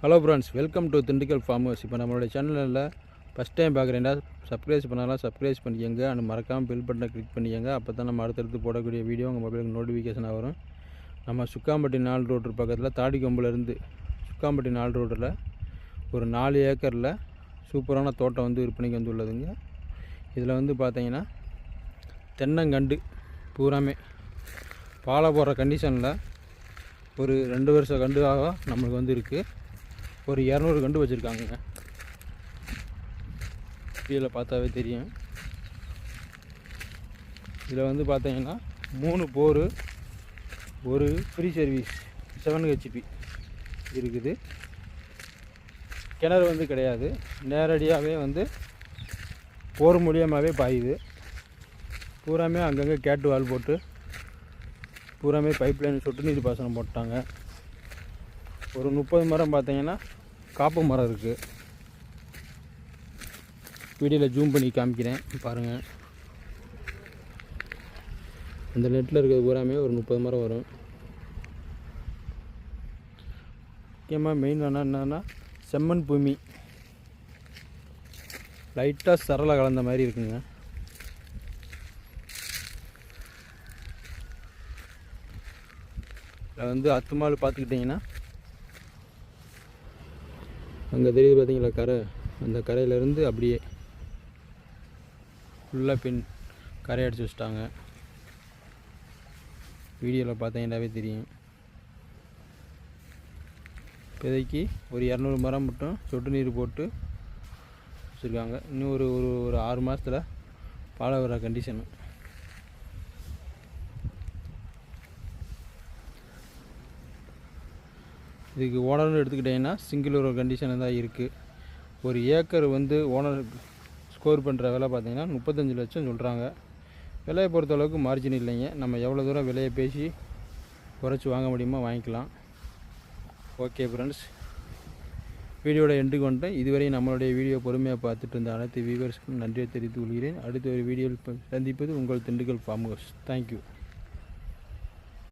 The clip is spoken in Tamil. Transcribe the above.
Hello friends, welcome to Dindigul farmers. இப்போ நம்மளுடைய சேனலில் ஃபஸ்ட் டைம் பார்க்குறேன்டா, சப்ஸ்கிரைப் பண்ணாலும் சப்ஸ்கிரைப் பண்ணிக்கோங்க. அண்ட் மறக்காமல் பெல் பட்டனை கிளிக் பண்ணிக்கோங்க. அப்போ தான் நம்ம அடுத்தடுத்து போடக்கூடிய வீடியோ உங்கள் மொபைலுக்கு நோட்டிஃபிகேஷனாக வரும். நம்ம சுக்காம்பட்டி 4 ரோடு பக்கத்தில் தாடிக்கொம்பிலேருந்து சுக்காம்பட்டி 4 ரோட்டில் ஒரு 4 ஏக்கரில் சூப்பரான தோட்டம் வந்து விற்பனைக்கு வந்து உள்ளதுங்க. இதில் வந்து பார்த்தீங்கன்னா தென்னங்கண்டு பூராமே பாலை போடுற கண்டிஷனில் ஒரு 2 வருஷ கண்டுக்காக நம்மளுக்கு வந்து இருக்குது. ஒரு 200 கண்டு வச்சுருக்காங்க. இதில் பார்த்தாவே தெரியும். இதில் வந்து பார்த்தீங்கன்னா 3 போர், ஒரு ஃப்ரீ சர்வீஸ் 7 HP இருக்குது. கிணறு வந்து கிடையாது, நேரடியாகவே வந்து போர் மூலியமாகவே பாயுது. பூராமே அங்கங்கே கேட்டு வால் போட்டு பூராமே பைப் லைன் சொட்டு நீர் பாசனம் போட்டாங்க. ஒரு 30 மரம் பார்த்தீங்கன்னா காப்பு மரம் இருக்குது. வீடியோவில் ஜூம் பண்ணி காமிக்கிறேன் பாருங்கள். அந்த நெட்டில் இருக்கிறது பூராமே ஒரு 30 மரம் வரும். முக்கியமாக மெயின் என்னன்னா செம்மண் பூமி, லைட்டாக சரளை கலந்த மாதிரி இருக்குங்க. இதில் வந்து அத்துமால் பார்த்துக்கிட்டிங்கன்னா அங்கே தெரியுது பார்த்தீங்களா கரை, அந்த கரையிலேருந்து அப்படியே ஃபுல்லாக கரை அடிச்சு வச்சிட்டாங்க. வீடியோவில் பார்த்தீங்கன்னாவே தெரியும். இப்போதைக்கு ஒரு 200 மரம் மட்டும் சொட்டு நீர் போட்டு வச்சுருக்காங்க. இன்னும் ஒரு 6 மாதத்தில் பாலை வர கண்டிஷனு. இதுக்கு ஓனர்னு எடுத்துக்கிட்டிங்கன்னா சிங்கிள் ஒரு கண்டிஷனு தான் இருக்குது. ஒரு ஏக்கர் வந்து ஓனர் ஸ்கோர் பண்ணுற விலை பார்த்திங்கன்னா 35 லட்சம் சொல்கிறாங்க. விலையை பொறுத்தளவுக்கு மார்ஜின் இல்லைங்க. நம்ம எவ்வளோ தூரம் விலையை பேசி குறைச்சி வாங்க முடியுமோ வாங்கிக்கலாம். ஓகே ஃப்ரெண்ட்ஸ், வீடியோட எண்டுக்கு வந்துட்டேன். இதுவரை நம்மளுடைய வீடியோ பொறுமையாக பார்த்துட்டு இருந்த அனைத்து வியூவர்ஸ்க்கும் நன்றியை தெரிவித்துக் கொள்கிறேன். அடுத்த ஒரு வீடியோவில் சந்திப்பது உங்கள் திண்டுக்கல் ஃபார்மர்ஸ். தேங்க்யூ.